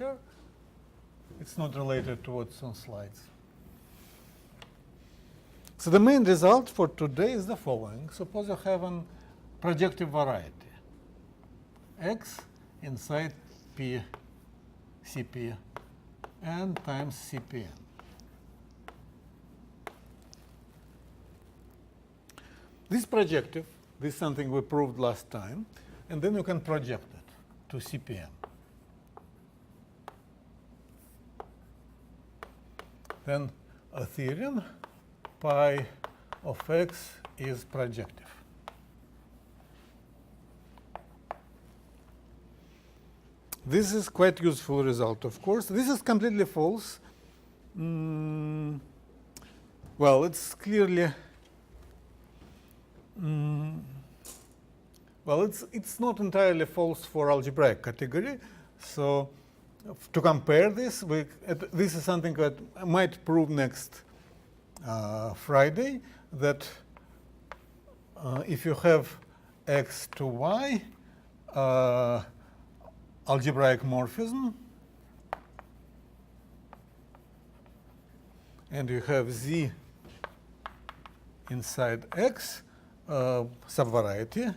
picture. It's not related to what's on slides. So the main result for today is the following. Suppose you have a projective variety, x inside P Cp n times Cpn. This projective, this is something we proved last time, and then you can project it to Cpn. Then a theorem, pi of x is projective. This is quite useful result, of course. This is completely false. Well, it's clearly well, it's not entirely false for algebraic category. So to compare this, this is something that I might prove next Friday, that if you have x to y algebraic morphism, and you have z inside x subvariety,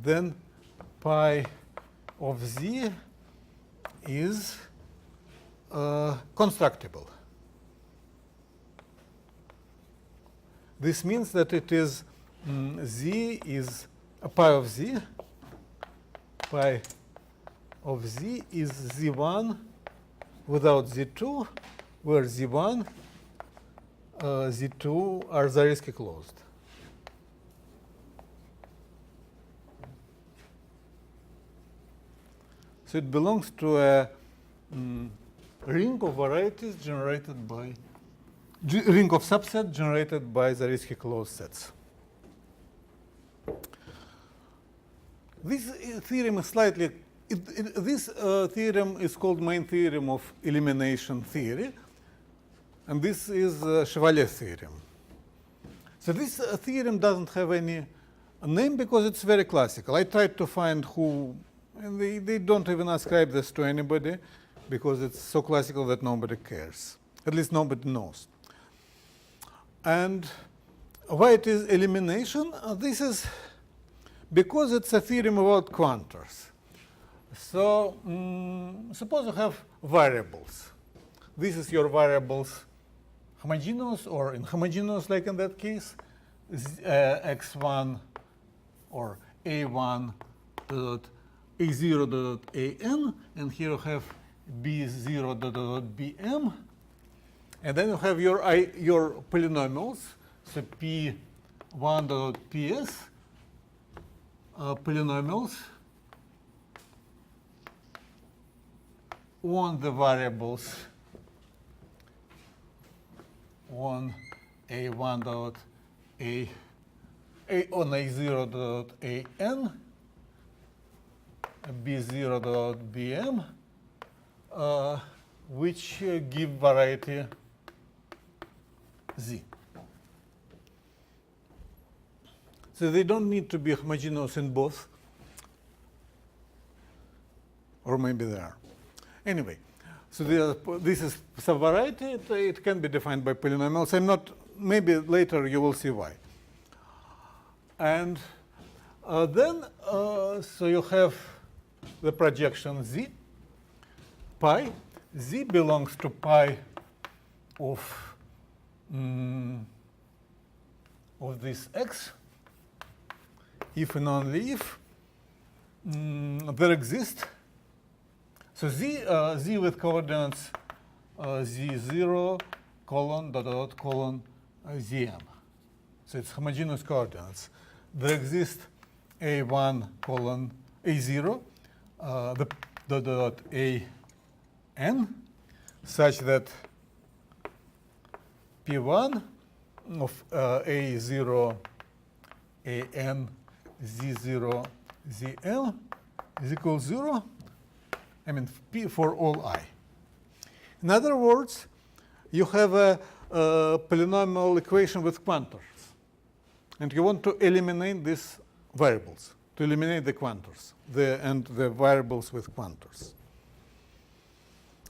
then pi of z is constructible. This means that it is z is pi of z. Pi of z is z1 without z2, where z1, z2 are Zariski closed. So it belongs to a ring of varieties generated by ring of subset generated by Zariski closed sets. This theorem is slightly, this theorem is called main theorem of elimination theory, and this is Chevalier's theorem. So this theorem doesn't have any name because it's very classical. I tried to find who, and they don't even ascribe this to anybody because it's so classical that nobody cares. At least nobody knows. And why it is elimination? This is because it's a theorem about quantors. So suppose you have variables. This is your variables, homogeneous or inhomogeneous, like in that case, x1 or a1 dot a0 dot an, and here you have b0 dot bm, and then you have your polynomials, so p1 dot ps polynomials on the variables on a1 dot on a0 dot an, b0 dot bm, which give variety z. So they don't need to be homogeneous in both, or maybe they are. Anyway, so this is subvariety. It can be defined by polynomials. I'm not. Maybe later you will see why. And then, so you have the projection z, pi. Z belongs to pi of this x, if and only if there exists. So z with coordinates z0 colon dot dot colon zm. So it's homogeneous coordinates. There exists a1 colon a0 the dot an, such that p1 of a0 an z0 zm is equal to 0. I mean, p for all I. In other words, you have a polynomial equation with quantors, and you want to eliminate these variables. to eliminate the quantors and the variables with quantors.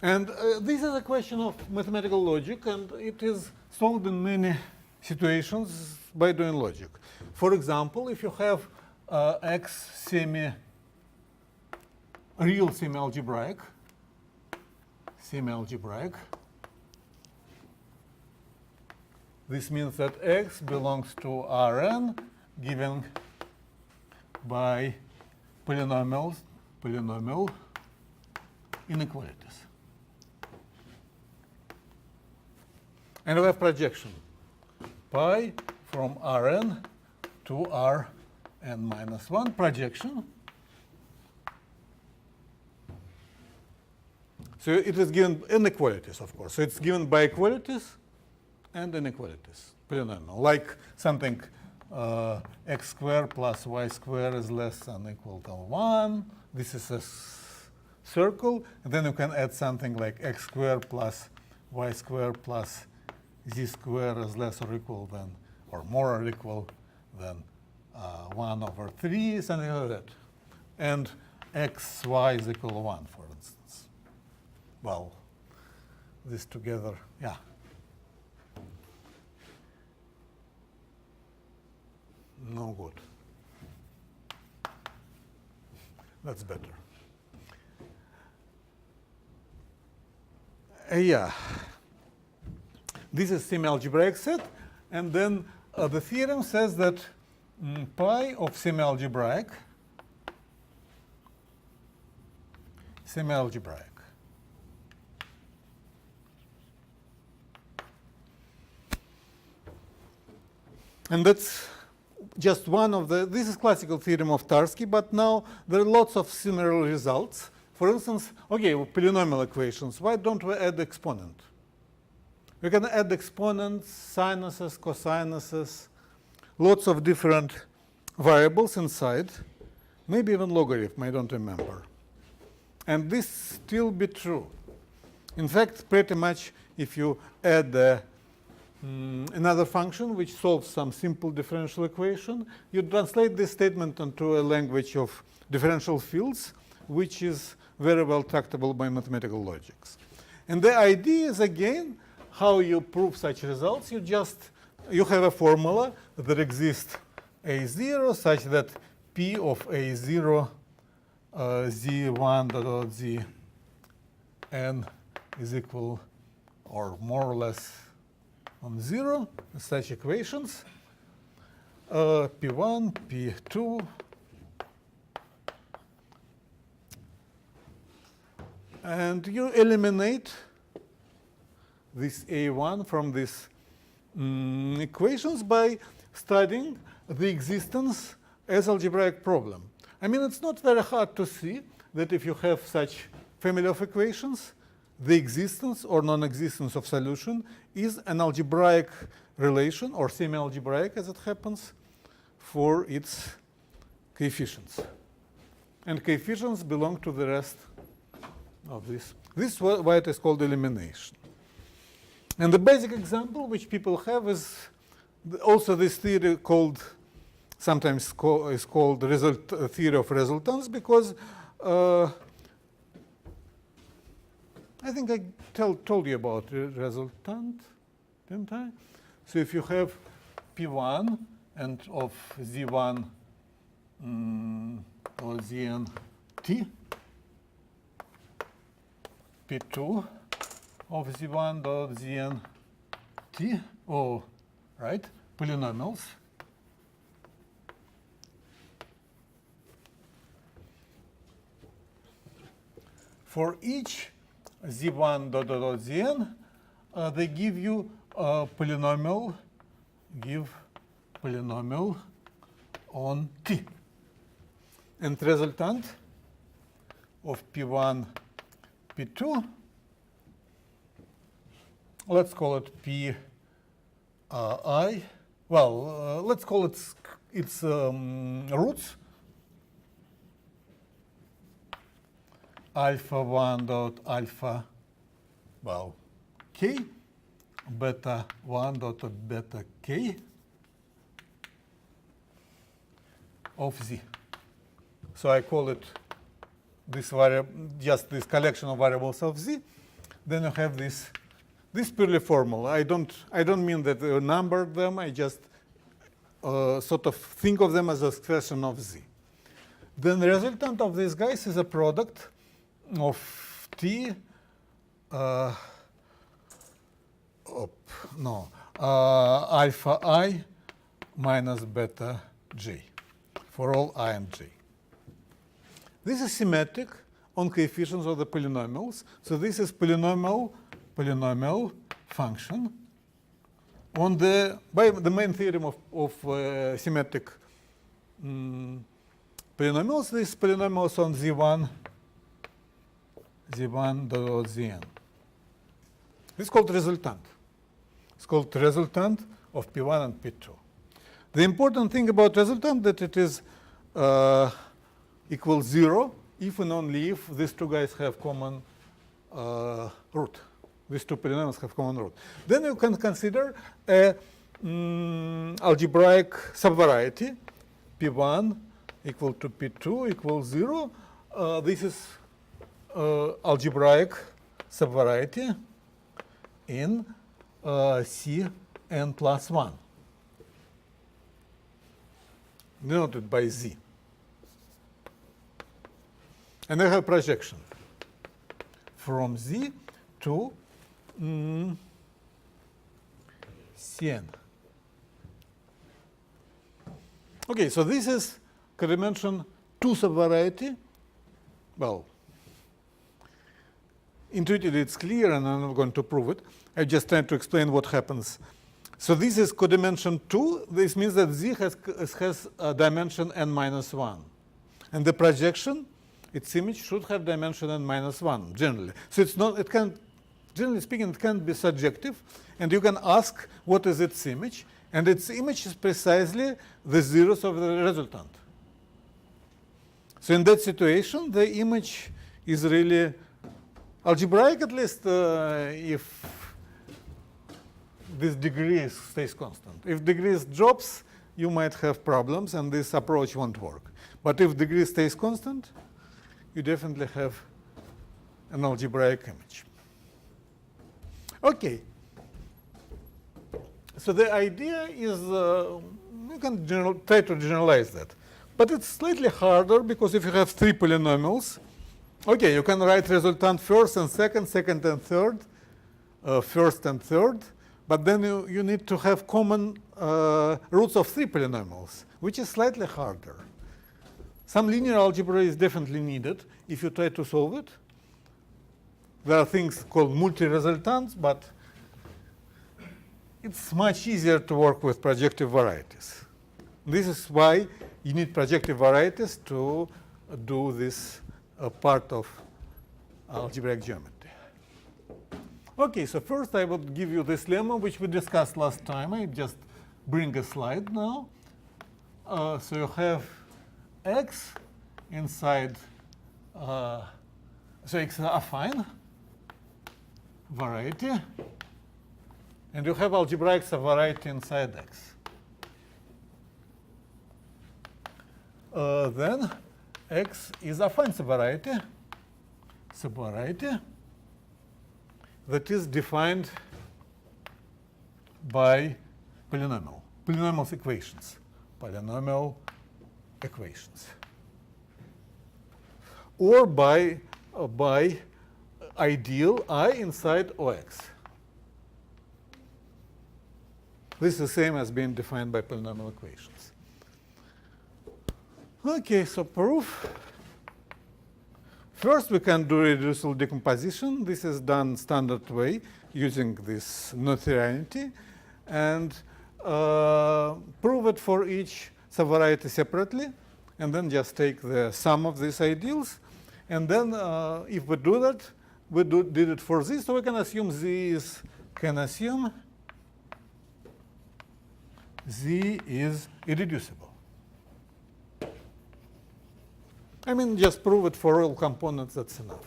And this is a question of mathematical logic, and it is solved in many situations by doing logic. For example, if you have X real semi-algebraic, this means that X belongs to Rn given by polynomial inequalities. And we have projection pi from Rn to Rn minus 1 projection. So it is given inequalities, of course. So it's given by equalities and inequalities, polynomial, like something x squared plus y squared is less than or equal to 1. This is a circle. And then you can add something like x squared plus y squared plus z squared is less or equal than, or more or equal than 1 over 3, something like that. And xy is equal to 1, for instance. Well, this together, yeah. No good. That's better. Yeah. This is semi-algebraic set, and then the theorem says that pi of semi-algebraic and that's just one of this is classical theorem of Tarski, but now there are lots of similar results. For instance, okay, polynomial equations, why don't we add exponent? We can add exponents, sinuses, cosinuses, lots of different variables inside, maybe even logarithm, I don't remember. And this still be true. In fact, pretty much if you add another function which solves some simple differential equation, you translate this statement into a language of differential fields, which is very well tractable by mathematical logics. And the idea is, again, how you prove such results. You have a formula that exists A0 such that P of A0 Z1 dot Z n is equal or more or less on 0, such equations, P1, P2, and you eliminate this A1 from these equations by studying the existence as algebraic problem. I mean, it's not very hard to see that if you have such family of equations, the existence or non-existence of solution is an algebraic relation, or semi-algebraic as it happens, for its coefficients. And coefficients belong to the rest of this. This is why it is called elimination. And the basic example which people have is also this theory called, sometimes is called theory of resultants, because I think I told you about resultant, didn't I? So if you have P1 and of Z1 or Zn t, P2 of Z1 dot Zn t, right, polynomials. For each Z1 dot Zn, they give you a polynomial, on T. And resultant of P1, P2, let's call it Pi. Well, let's call it its roots. Alpha 1 dot alpha, well, k, beta 1 dot beta k of z. So I call it this variable, just this collection of variables of z. Then you have this purely formal. I don't mean that you number them. I just sort of think of them as a expression of z. Then the resultant of these guys is a product of t alpha I minus beta j for all I and j. This is symmetric on coefficients of the polynomials. So this is polynomial function on by the main theorem of symmetric polynomials. This polynomials on z1 dot zn. This is called resultant. It's called resultant of P1 and P2. The important thing about resultant that it is equals 0 if and only if these two guys have common root. These two polynomials have common root. Then you can consider a algebraic subvariety, P1 equal to P2 equals 0. This is algebraic subvariety in C n plus 1, denoted by Z. And I have projection from Z to Cn. Okay, so this is codimension 2 subvariety. Well, intuitively it's clear, and I'm not going to prove it. I'm just trying to explain what happens. So this is codimension 2. This means that Z has a dimension n minus 1. And the projection, its image, should have dimension n minus 1, generally. So it's not, it can, generally speaking, it can be surjective. And you can ask, what is its image? And its image is precisely the zeros of the resultant. So in that situation, the image is really algebraic, at least if this degree stays constant. If degree drops, you might have problems, and this approach won't work. But if degree stays constant, you definitely have an algebraic image. Okay. So the idea is, you can try to generalize that. But it's slightly harder, because if you have 3 polynomials, okay, you can write resultant first and second, second and third, first and third. But then you need to have common roots of 3 polynomials, which is slightly harder. Some linear algebra is definitely needed if you try to solve it. There are things called multi-resultants, but it's much easier to work with projective varieties. This is why you need projective varieties to do this part of algebraic geometry. Okay, so first I would give you this lemma, which we discussed last time. I just bring a slide now. So you have x inside, so x is affine variety, and you have algebraic subvariety inside x. Then x is affine subvariety that is defined by polynomial equations, or by ideal I inside OX. This is the same as being defined by polynomial equations. Okay, so proof. First, we can do reducible decomposition. This is done standard way using this noetherianity, and prove it for each subvariety separately, and then just take the sum of these ideals. And then, if we do that, we did it for Z, so we can assume Z is irreducible. I mean, just prove it for all components, that's enough.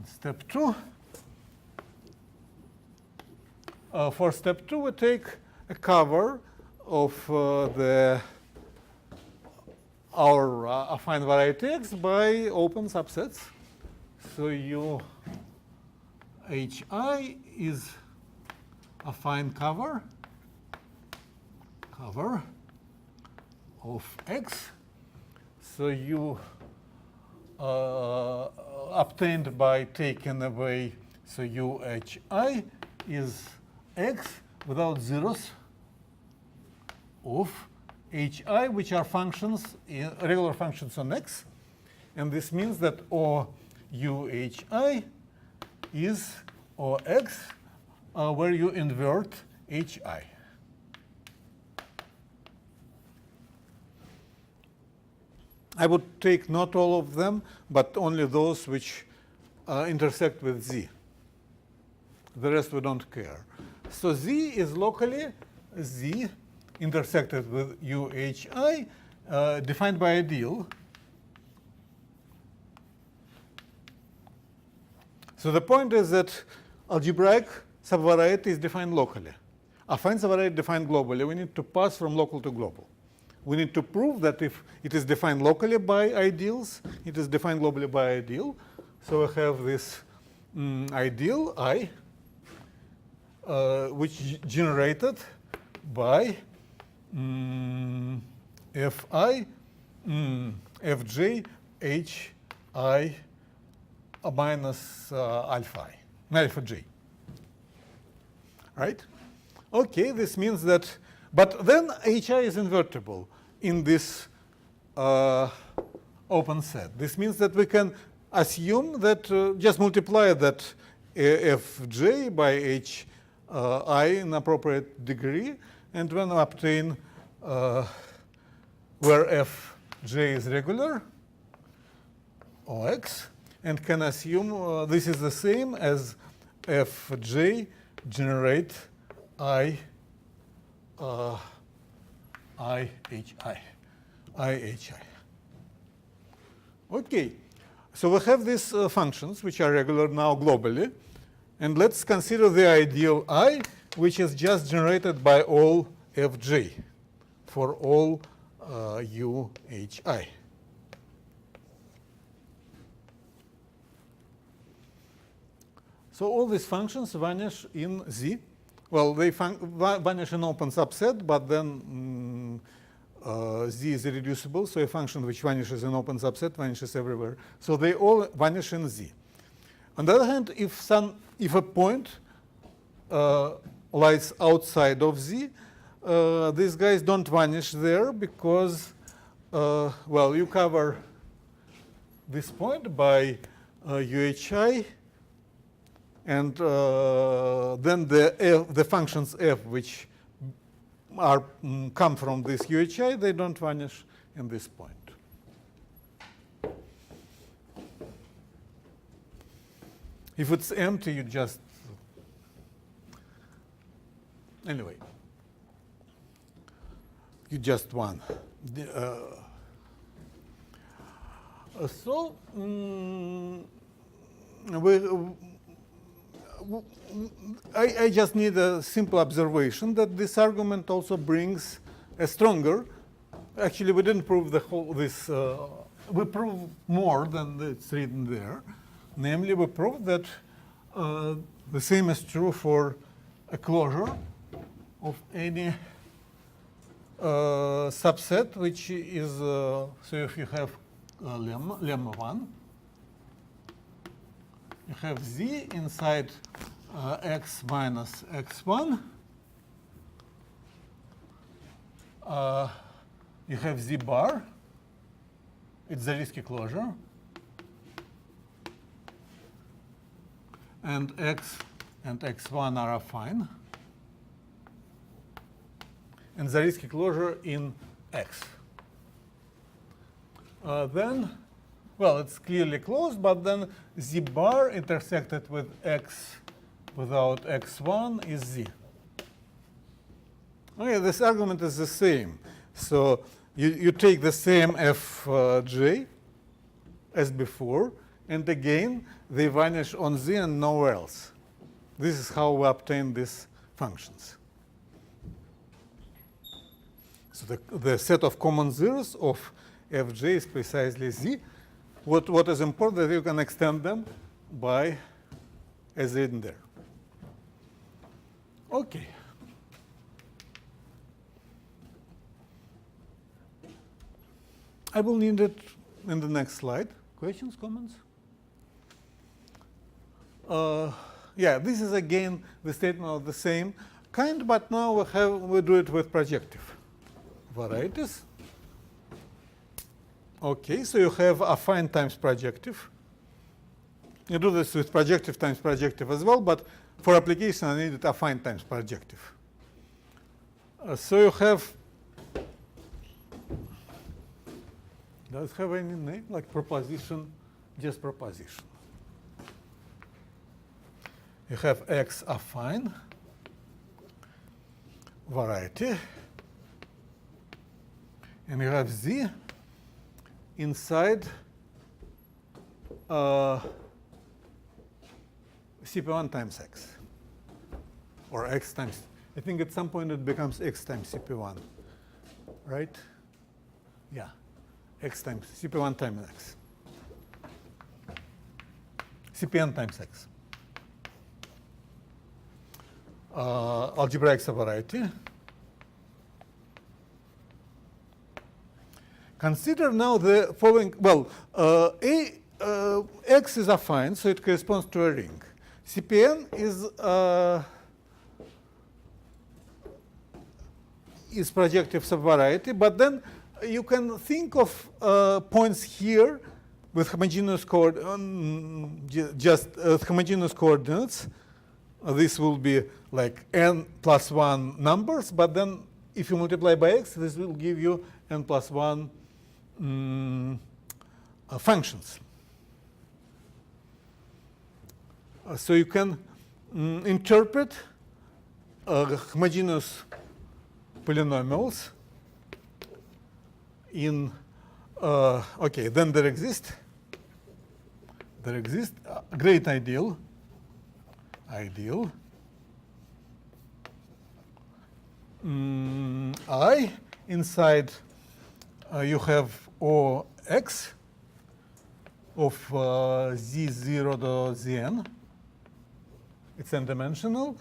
Step 2. For step 2, we take a cover of our affine variety X by open subsets. So UHI is affine cover of X. So you obtained by taking away, so UHI is X without zeros of HI, which are functions, regular functions on X. And this means that OUHI is OX, where you invert HI. I would take not all of them, but only those which intersect with Z. The rest we don't care. So Z is locally Z intersected with UHI, defined by ideal. So the point is that algebraic subvariety is defined locally. Affine subvariety defined globally. We need to pass from local to global. We need to prove that if it is defined locally by ideals, it is defined globally by ideal. So we have this ideal I, which generated by Fi Fj Hi minus alpha j. Right? Okay, this means that, but then Hi is invertible in this open set. This means that we can assume that just multiply that Fj by Hi in appropriate degree, and then obtain where Fj is regular, Ox, and can assume this is the same as Fj generate IHI. Okay, so we have these functions which are regular now globally, and let's consider the ideal I, which is just generated by all Fj for all UHI. So all these functions vanish in Z. Well, they vanish in open subset, but then Z is irreducible, so a function which vanishes in open subset vanishes everywhere. So they all vanish in Z. On the other hand, if a point lies outside of Z, these guys don't vanish there because, well, you cover this point by UHI, and then the functions f which are come from this UHI, they don't vanish in this point. If it's empty, you just anyway. You just won. So I just need a simple observation that this argument also brings a stronger. Actually, we didn't prove the whole this. We proved more than it's written there. Namely, we proved that the same is true for a closure of any subset, which is so if you have lemma 1, you have Z inside X minus X1. You have Z bar. It's the Zariski closure. And X and X1 are affine. And the Zariski closure in X. Then, well, it's clearly closed, but then Z bar intersected with X without X1 is Z. Okay, this argument is the same. So you take the same Fj as before, and again, they vanish on Z and nowhere else. This is how we obtain these functions. So the set of common zeros of fj is precisely z. What is important that you can extend them by as written there. Okay. I will need it in the next slide. Questions, comments? Yeah, this is again the statement of the same kind, but now we do it with projective varieties. Okay, so you have affine times projective. You do this with projective times projective as well, but for application I needed affine times projective. So you have, does it have any name like proposition? Just proposition. You have X affine variety, and you have Z inside CP1 times X, or X times, I think at some point it becomes X times CP1, right? Yeah, X times, CP1 times X. CPN times X. Algebraic variety. Consider now the following. Well, X is affine, so it corresponds to a ring. CPN is projective subvariety, but then you can think of points here with homogeneous homogeneous coordinates. This will be like n plus 1 numbers, but then if you multiply by x, this will give you n plus 1 functions. So you can interpret homogeneous polynomials in, okay, then there exists a great ideal I. Inside you have Ox of z0 to zn. It's n-dimensional,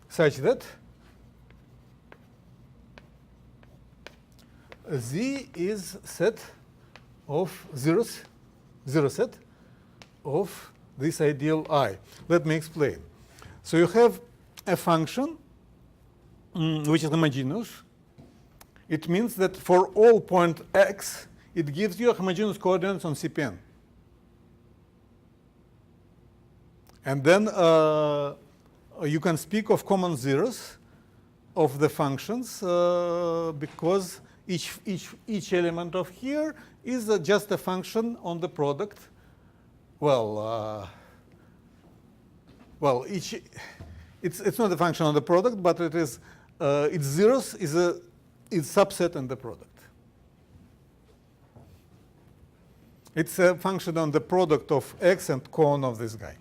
such that Z is set of zero set of this ideal I. Let me explain. So you have a function which is homogeneous. It means that for all point x, it gives you a homogeneous coordinates on CPN. And then you can speak of common zeros of the functions because each element of here is just a function on the product. Well, it's not a function on the product, but it is its zeros is its subset in the product. It's a function on the product of x and cone of this guy.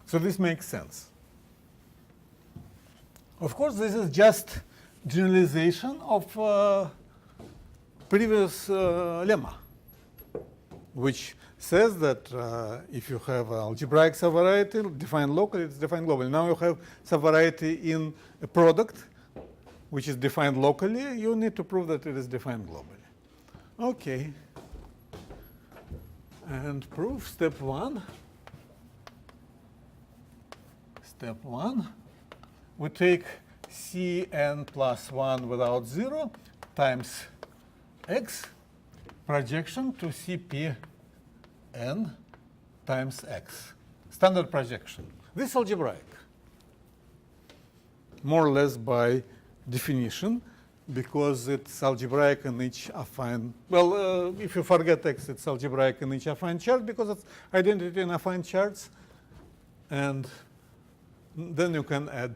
So this makes sense. Of course, this is just generalization of previous lemma, which says that if you have an algebraic subvariety defined locally, it's defined globally. Now you have subvariety in a product, which is defined locally. You need to prove that it is defined globally. Okay. And proof, step one. Step one. We take Cn plus 1 without 0 times x projection to Cpn times x. Standard projection. This is algebraic, more or less by definition, because it's algebraic in each affine. Well, if you forget x, it's algebraic in each affine chart because it's identity in affine charts. And then you can add,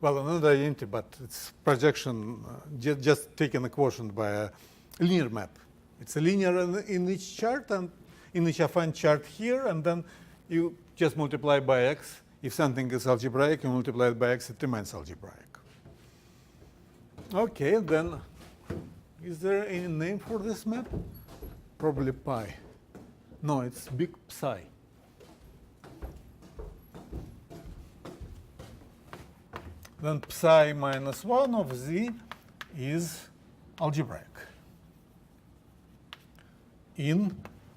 well, not identity, but it's projection, just taking a quotient by a linear map. It's a linear in each chart and in each affine chart here, and then you just multiply by x If something is algebraic, you multiply it by x, it remains algebraic. Okay, then is there any name for this map? Probably pi. No, it's big psi. Then psi minus 1 of z is algebraic. In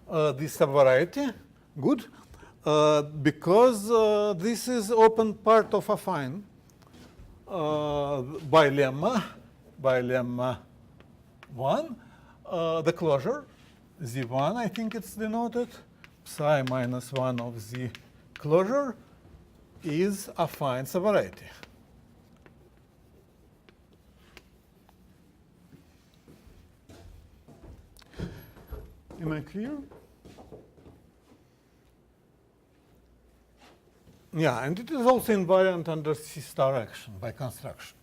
this subvariety, good, because this is open part of affine by lemma 1, the closure, z1, I think it's denoted, psi minus 1 of z closure is affine subvariety. Am I clear? Yeah, and it is also invariant under C star action by construction.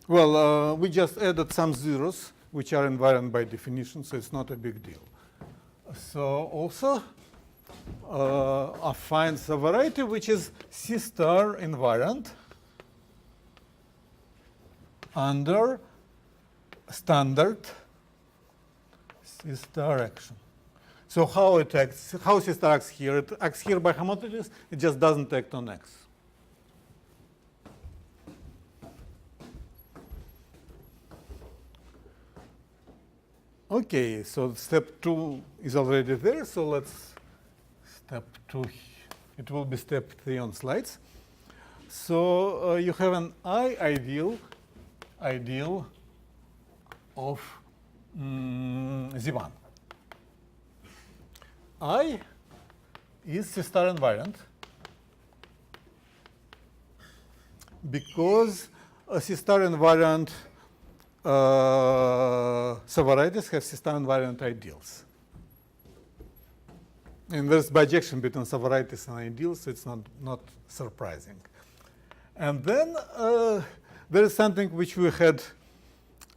Well, we just added some zeros, which are invariant by definition, so it's not a big deal. So also, affine subvariety, which is C star invariant under standard C star action. So how it acts, how C star acts here? It acts here by homotopy, it just doesn't act on X. Okay, so step 2 is already there, so let's step 2, it will be step 3 on slides. So you have an ideal of Z1. I is C star invariant because a C star invariant subvarieties have C star invariant ideals. And there's bijection between subvarieties and ideals, so it's not surprising. And then there is something which we had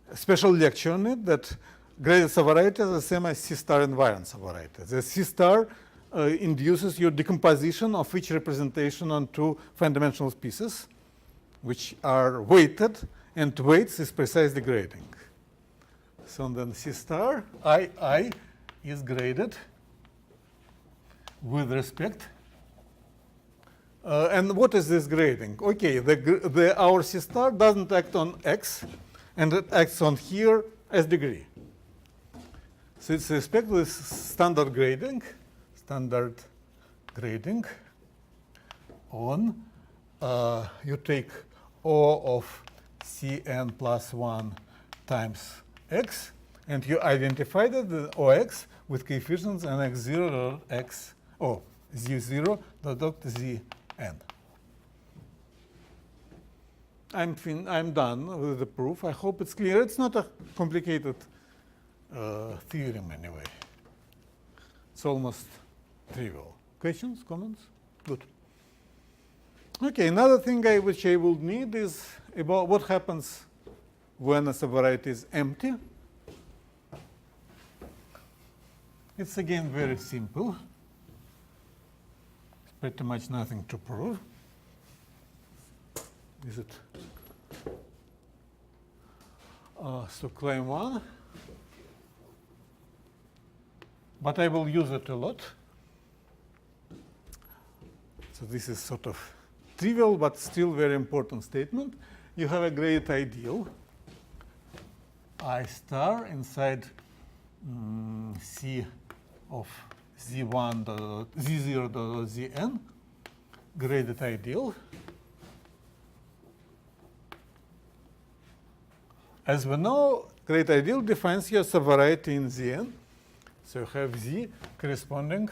a special lecture on it, that graded subvarieties are the same as C star invariant subvarieties. The C star induces your decomposition of each representation on two fine-dimensional pieces, which are weighted, and weights is precisely grading. So then C star I is graded with respect. And what is this grading? Okay, our C star doesn't act on X, and it acts on here as degree. So it's respect to this standard grading on, you take O of Cn plus 1 times x, and you identify the OX with coefficients and x0 x, oh, z0 dot zn. I'm done with the proof. I hope it's clear. It's not a complicated theorem anyway. It's almost trivial. Questions, comments? Good. Okay, another thing which I will need is about what happens when a subvariety is empty. It's again very simple. It's pretty much nothing to prove. Is it? So claim 1. But I will use it a lot. So this is sort of trivial, but still very important statement. You have a graded ideal, I star inside C of Z1 Z0 Zn, graded ideal. As we know, graded ideal defines your subvariety in Zn. So you have Z corresponding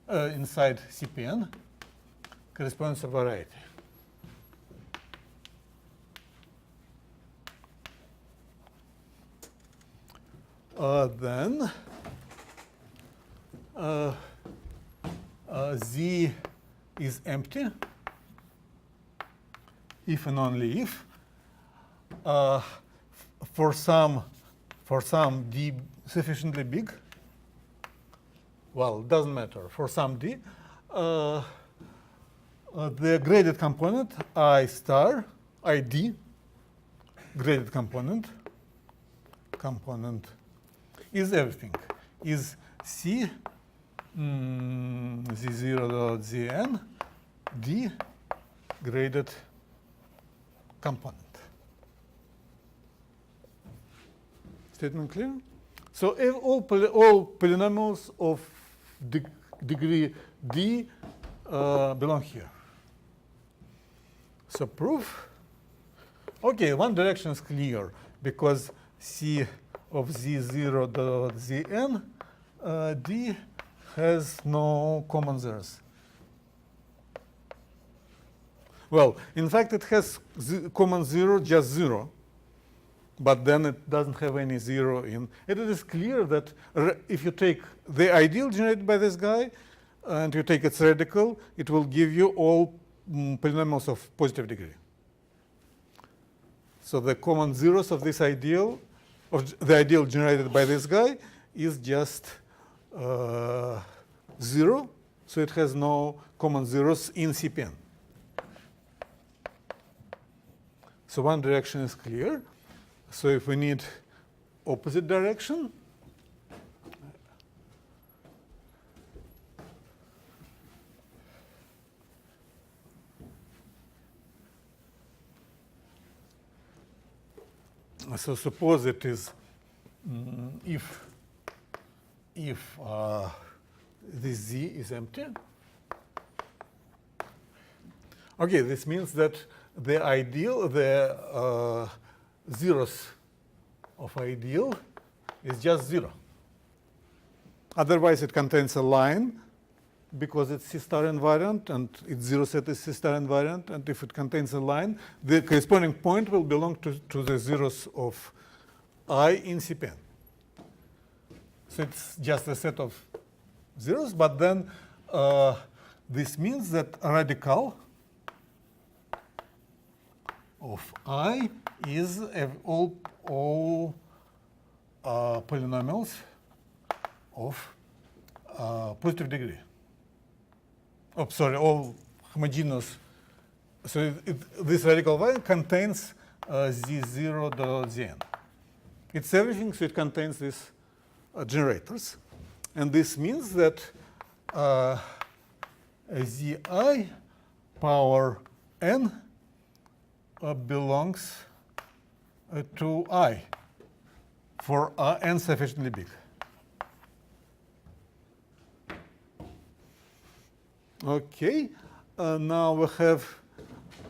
inside Cpn, corresponds to variety. Then Z is empty if and only if for some D sufficiently big. Well, it doesn't matter. For some D, the graded component I star, ID, graded component is everything. Is C Z0.Zn D graded component. Statement clear? So if all polynomials of degree D belong here. So proof. Okay, one direction is clear because C of Z0.Zn D has no common zeros. Well, in fact, it has common zero, just 0. But then it doesn't have any 0 in. It is clear that if you take the ideal generated by this guy and you take its radical, it will give you all polynomials of positive degree. So the common zeros of this ideal, of the ideal generated by this guy, is just 0. So it has no common zeros in CPN. So one direction is clear. So if we need opposite direction, so suppose it is if this Z is empty. Okay, this means that the ideal, the zeros of ideal is just 0. Otherwise, it contains a line because it's C star invariant and its zero set is C star invariant. And if it contains a line, the corresponding point will belong to the zeros of I in CPN. So it's just a set of zeros, but then this means that a radical of I is all polynomials of positive degree. Oh, sorry, all homogeneous. So this radical y contains Z0.Zn. It's everything, so it contains these generators. And this means that Zi power n belongs to I for n sufficiently big. Okay, now we have,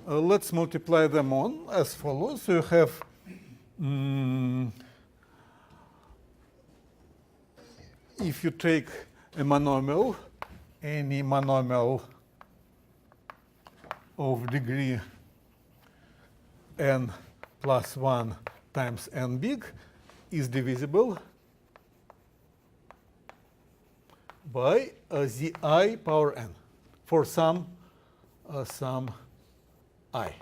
let's multiply them on as follows. So you have if you take a monomial, any monomial of degree n plus 1 times n big is divisible by Zi power n for some I.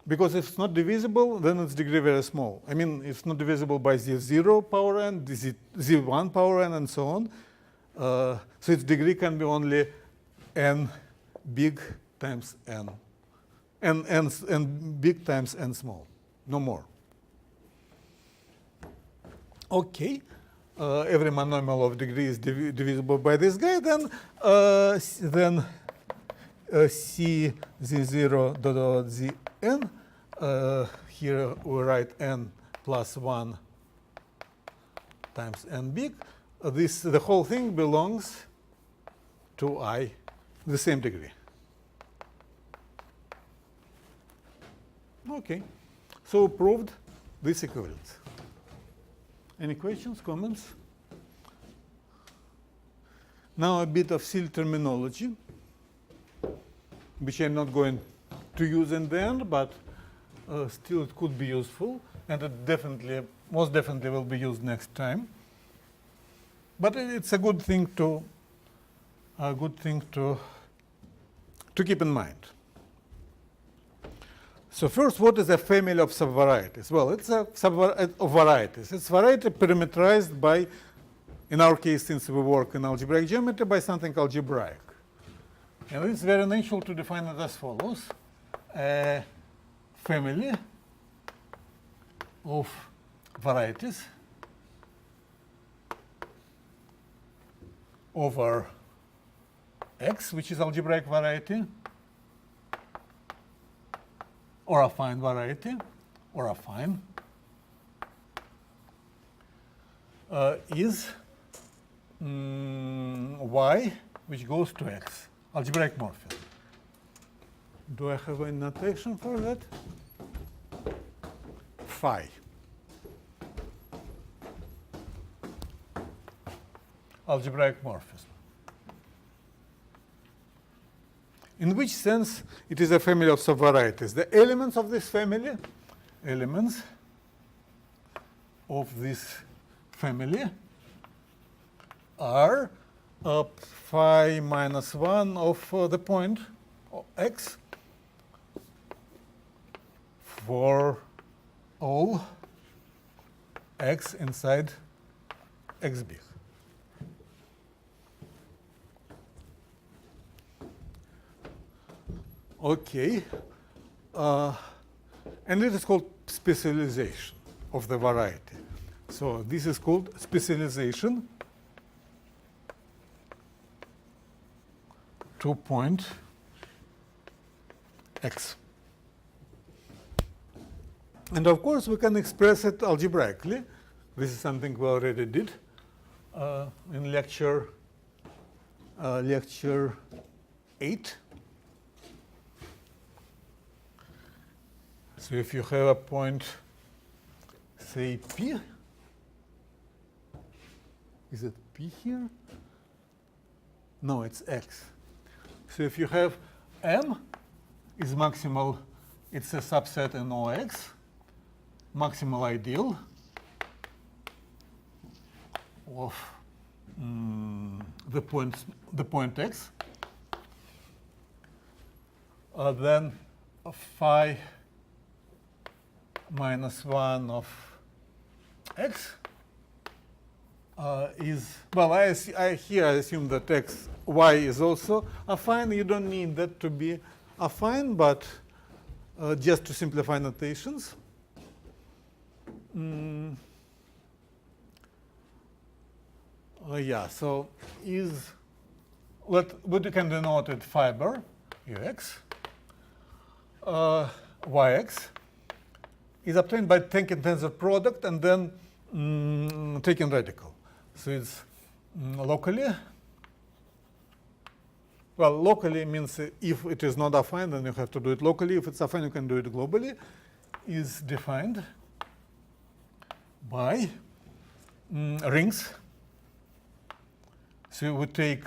Because if it's not divisible, then its degree very small. I mean, it's not divisible by Z0 power n, Z1 power n, and so on. So its degree can be only n big times n. N big times n small, no more. Okay, every monomial of degree is divisible by this guy. Then C Z0.Zn. Here we write n plus 1 times n big. The whole thing belongs to I, the same degree. Okay, so proved this equivalence. Any questions, comments? Now a bit of silly terminology, which I'm not going to use in the end, but still it could be useful, and it definitely, most definitely will be used next time. But it's a good thing to keep in mind. So first, what is a family of subvarieties? Well, it's a subvarieties of varieties. It's variety parameterized by in our case, since we work in algebraic geometry, by something algebraic. And it's very natural to define it as follows. A family of varieties over X, which is algebraic variety, or affine variety, or affine, is Y, which goes to X, algebraic morphism. Do I have a notation for that? Phi. Algebraic morphism. In which sense it is a family of subvarieties? The elements of this family, are phi minus 1 of the point X for all X inside X big. Okay, and it is called specialization of the variety. So this is called specialization to point X. And of course, we can express it algebraically. This is something we already did in lecture 8. So if you have a point, say P, is it P here? No, it's X. So if you have M is maximal, it's a subset in OX, maximal ideal of the point X, then phi minus 1 of X is, well, I assume that X, Y is also affine. You don't need that to be affine, but just to simplify notations. Yeah, so is, we can denote it fiber, UX, YX, is obtained by taking tensor product and then taking radical. So it's locally. Well, locally means if it is not affine, then you have to do it locally. If it's affine, you can do it globally. Is defined by rings. So we take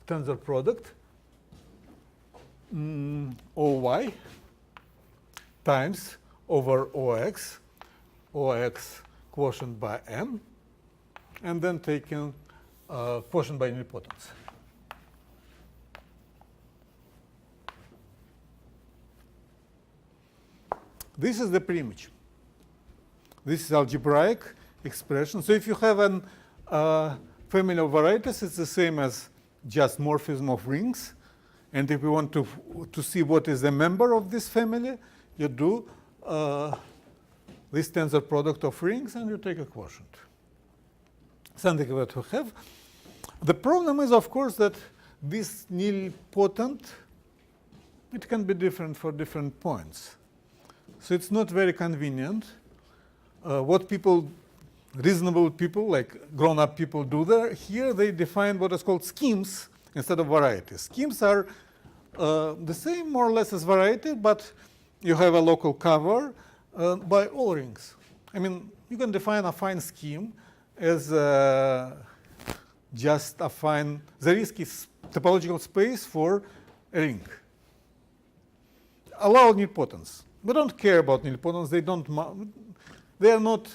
tensor product OY times over OX, OX quotient by M, and then taking quotient by nilpotence. This is the preimage. This is algebraic expression. So if you have a family of varieties, it's the same as just morphism of rings. And if you want to see what is the member of this family, you do this tensor product of rings and you take a quotient. Something that we have. The problem is, of course, that this nilpotent, it can be different for different points. So it's not very convenient. What people, reasonable people, like grown-up people do there, here they define what is called schemes instead of varieties. Schemes are the same more or less as variety, but you have a local cover by all rings. I mean, you can define a affine scheme as just affine Zariski topological space for a ring. Allow nilpotence. We don't care about nilpotence. They are not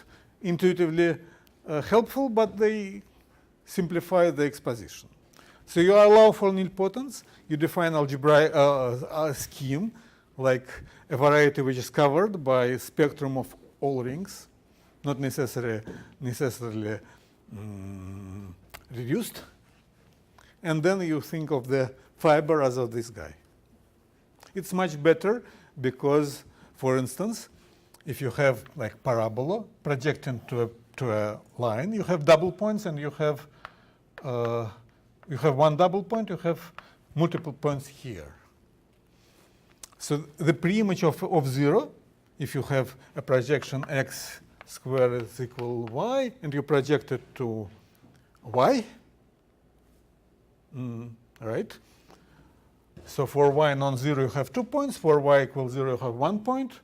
intuitively helpful, but they simplify the exposition. So you allow for nilpotence. You define algebraic scheme like a variety which is covered by a spectrum of all rings, not necessarily reduced. And then you think of the fiber as of this guy. It's much better because, for instance, if you have like parabola projecting to a line, you have double points, and you have one double point, you have multiple points here. So the preimage of 0, if you have a projection x squared is equal y, and you project it to y, right? So for y non-zero, you have 2 points. For y equals 0, you have 1 point.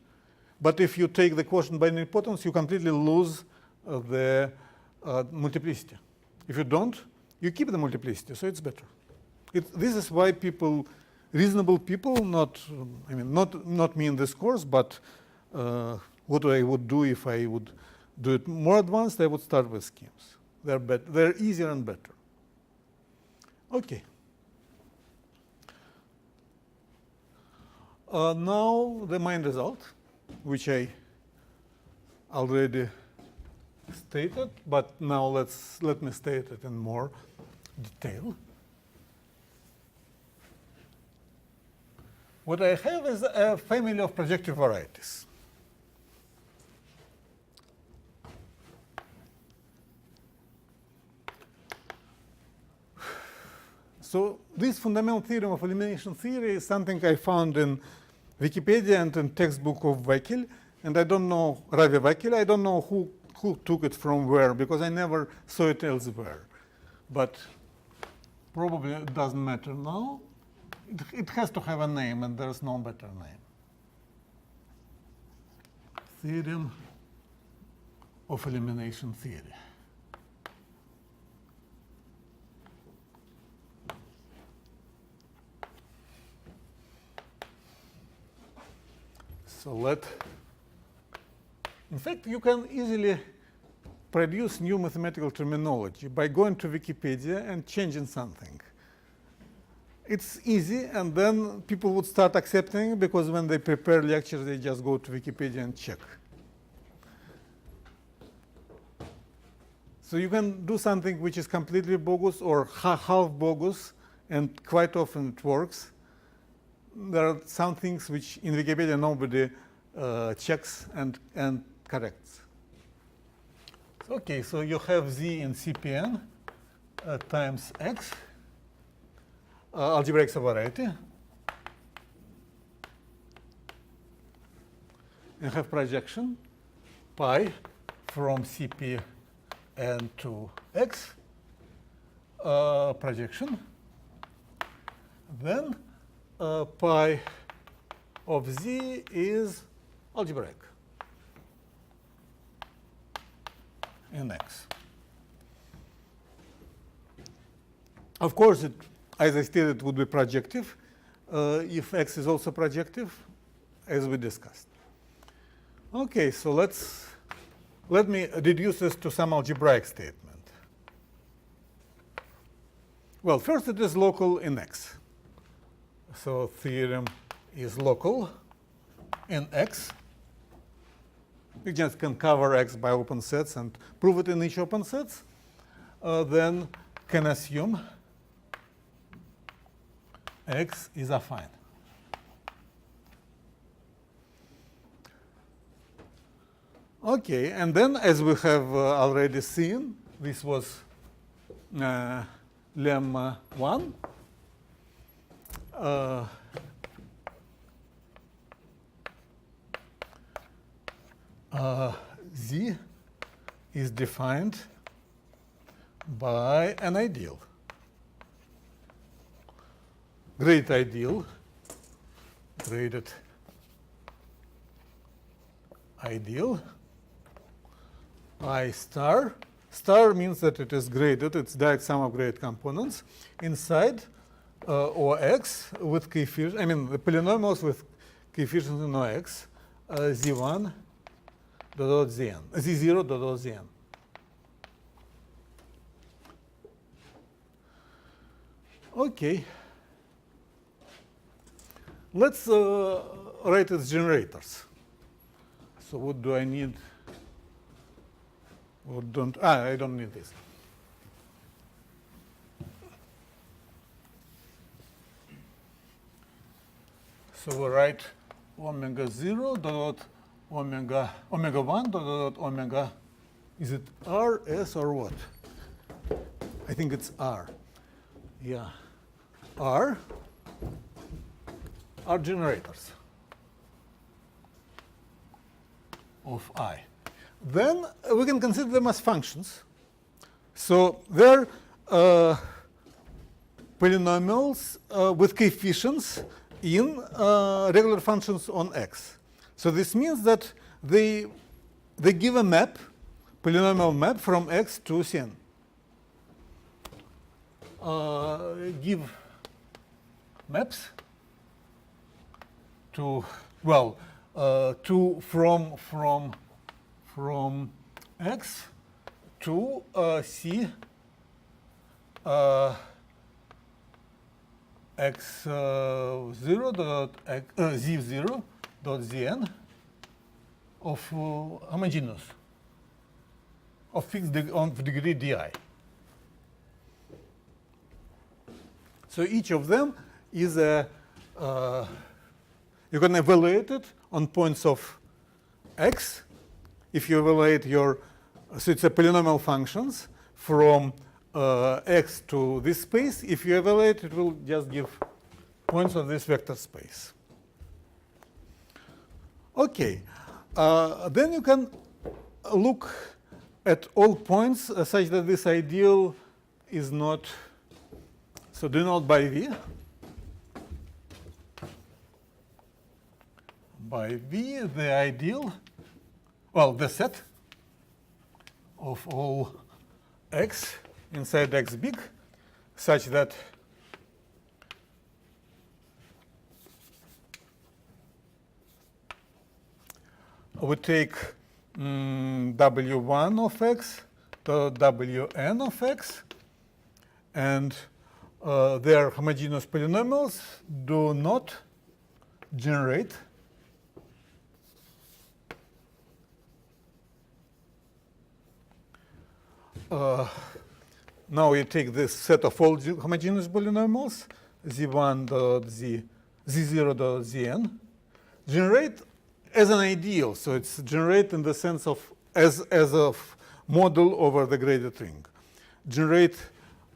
But if you take the quotient by nilpotence, you completely lose the multiplicity. If you don't, you keep the multiplicity, so it's better. This is why people, reasonable people, not me in this course, but what I would do if I would do it more advanced, I would start with schemes. They're easier and better. Okay. Now the main result, which I already stated, but now let me state it in more detail. What I have is a family of projective varieties. So this fundamental theorem of elimination theory is something I found in Wikipedia and in textbook of Vaikil, and I don't know, Ravi Vaikil, I don't know who took it from where, because I never saw it elsewhere. But probably it doesn't matter now. It has to have a name, and there's no better name. Theorem of elimination theory. So in fact, you can easily produce new mathematical terminology by going to Wikipedia and changing something. It's easy, and then people would start accepting it, because when they prepare lectures, they just go to Wikipedia and check. So you can do something which is completely bogus or half bogus, and quite often it works. There are some things which in Wikipedia nobody checks and corrects. Okay, so you have z in CPN times x, algebraic subvariety. And have projection pi from CPN to x, projection. Then pi of z is algebraic in x. Of course, as I stated, it would be projective if x is also projective, as we discussed. Okay, so let me reduce this to some algebraic statement. Well, first it is local in x. So theorem is local in x. We just can cover x by open sets and prove it in each open sets. Then can assume x is affine. Okay, and then as we have already seen, this was lemma 1. Z is defined by an ideal. Graded ideal, graded ideal, I star. Star means that it is graded, it's direct sum of graded components inside OX with coefficients, the polynomials with coefficients in OX, Z1 dot Zn, Z0 dot Zn. Okay. Let's write its generators. So what do I need? Or don't? I don't need this. So we write omega 0 dot omega 1 dot omega. Is it R, S, or what? I think it's R. Yeah. R are generators of I. Then we can consider them as functions. So they're polynomials with coefficients in regular functions on X. So this means that they give a map, polynomial map from X to Cn. Give maps to, well, to from X to C X0 dot Z0 dot Zn of homogeneous of fixed degree di. So each of them is a you can evaluate it on points of X. If you evaluate your, so it's a polynomial functions from X to this space. If you evaluate, it will just give points of this vector space. Okay, then you can look at all points such that this ideal is not, so denote by V. By V, the ideal, well, the set of all X inside X big, such that we take W1 of X to Wn of X, and their homogeneous polynomials do not generate now you take this set of all homogeneous polynomials, Z1 dot Z0 dot Zn, generate as an ideal. So it's generate in the sense of as a model over the graded ring. Generate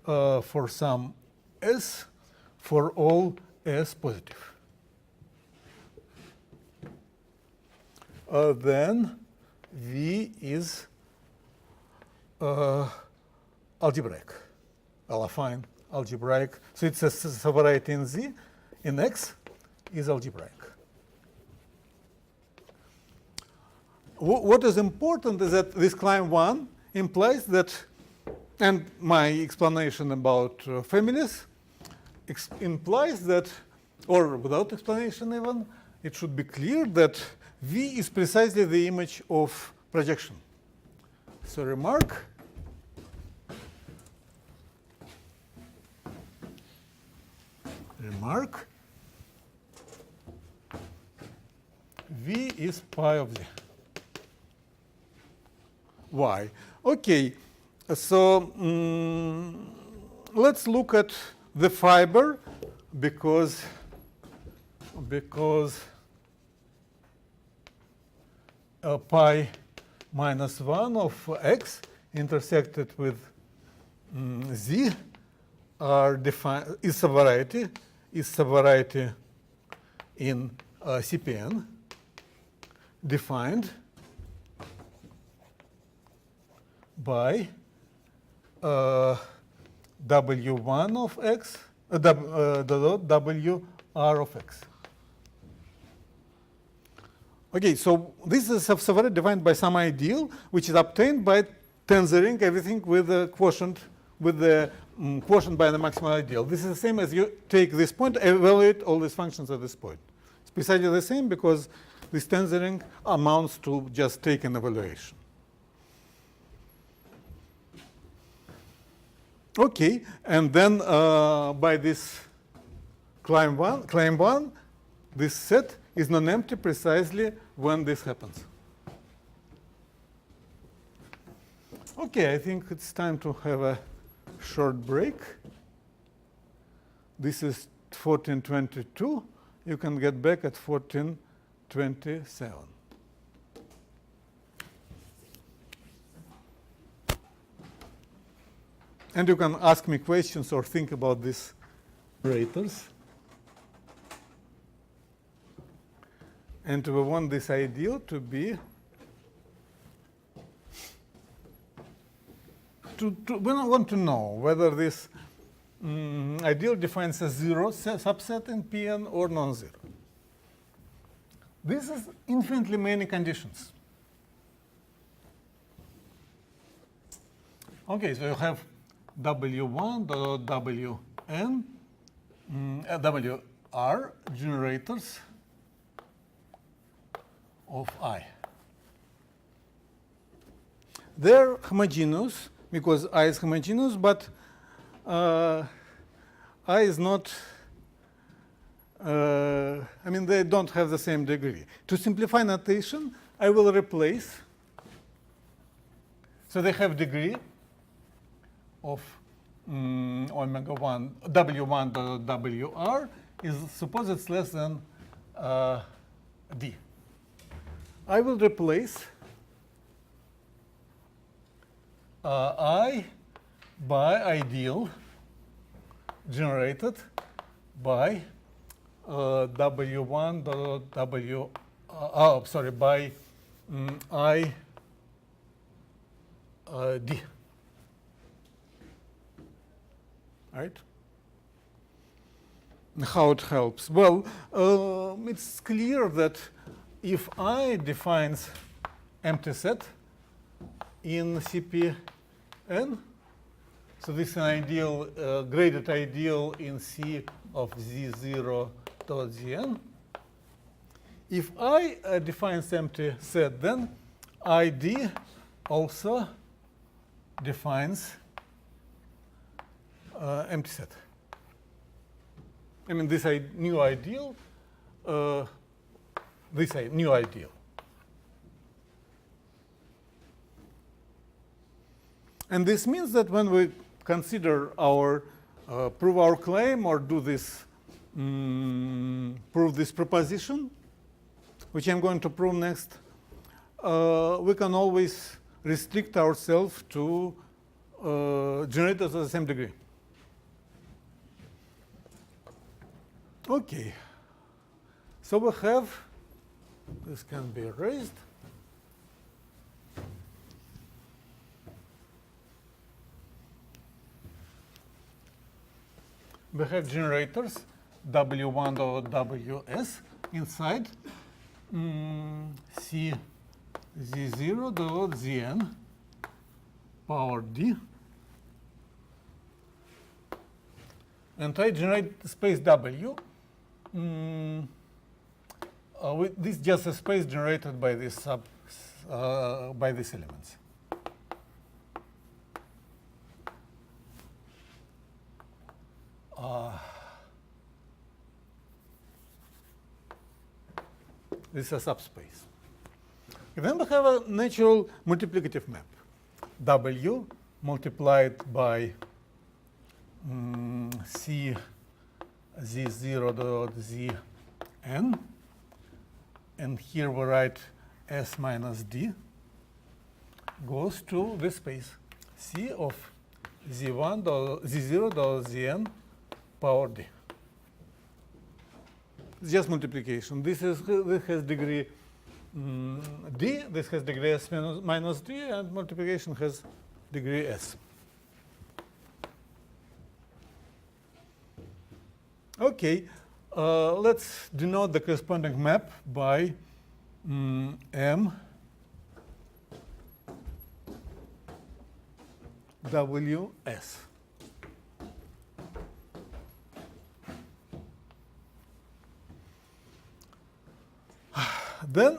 for some S for all S positive. Then V is algebraic, affine algebraic. So it's a subvariety in Z, in X is algebraic. What is important is that this climb 1 implies that, and my explanation about families implies that, or without explanation even, it should be clear that V is precisely the image of projection. So remark, V is pi of Z. Why? Okay, so let's look at the fiber because pi minus 1 of X intersected with Z are defined, is subvariety in CPN defined by W1 of X, WR of X. Okay, so this is a subvariety defined by some ideal, which is obtained by tensoring everything with the quotient, quotient by the maximal ideal. This is the same as you take this point, evaluate all these functions at this point. It's precisely the same because this tensoring amounts to just take an evaluation. Okay, and then by this claim one, this set is non-empty precisely when this happens. Okay, I think it's time to have a short break. This is 14:22. You can get back at 14:27. And you can ask me questions or think about these operators. And we want this ideal to be we want to know whether this ideal defines a zero subset in Pn or non-zero. This is infinitely many conditions. Okay, so you have W1, Wn, Wr generators of I. They're homogeneous because I is homogeneous, but I is not, I mean, they don't have the same degree. To simplify notation, I will replace, so they have degree of omega 1, W1 Wr is, suppose it's less than D. I will replace I by ideal generated by W1 by I D. Right? How it helps? Well, it's clear that if I defines empty set in CPN, so this is an ideal, graded ideal in C of Z0 dot Zn. If I defines empty set, then ID also defines empty set. I mean, this new ideal, this new ideal. And this means that when we consider our prove our claim or do this prove this proposition, which I'm going to prove next, we can always restrict ourselves to generators of the same degree. Okay, so we have, this can be erased. We have generators W1 or Ws inside C Z0 dot Zn power D. And I generate space W. This is just a space generated by this by these elements. This is a subspace. Then we have a natural multiplicative map. W multiplied by C Z0 dot Zn. And here we write S minus D goes to this space C of Z1 dot Z0 dot Zn power D. It's just multiplication. This has degree D, this has degree S minus D, and multiplication has degree S. Okay, let's denote the corresponding map by M W S. Then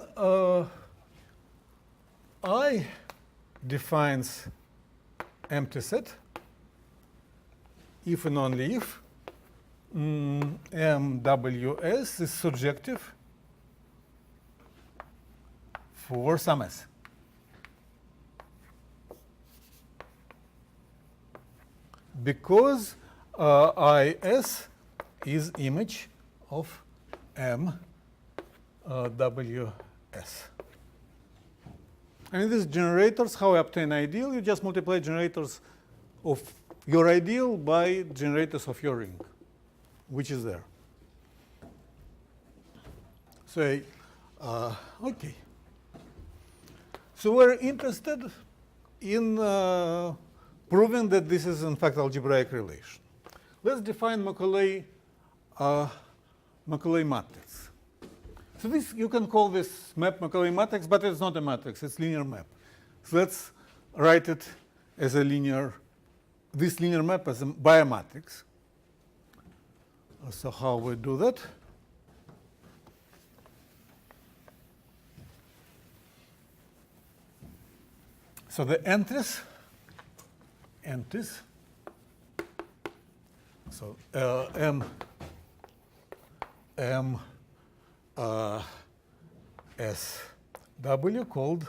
I defines empty set if and only if MWS is surjective for some S. Because IS is image of MWS. I mean, these generators, how I obtain ideal, you just multiply generators of your ideal by generators of your ring, which is there. So, okay. So we're interested in proving that this is in fact algebraic relation. Let's define Macaulay matrix. So this, you can call this map Macaulay matrix, but it's not a matrix, it's linear map. So let's write it as a linear, this linear map as by a matrix. So how we do that? So the entries, so SW called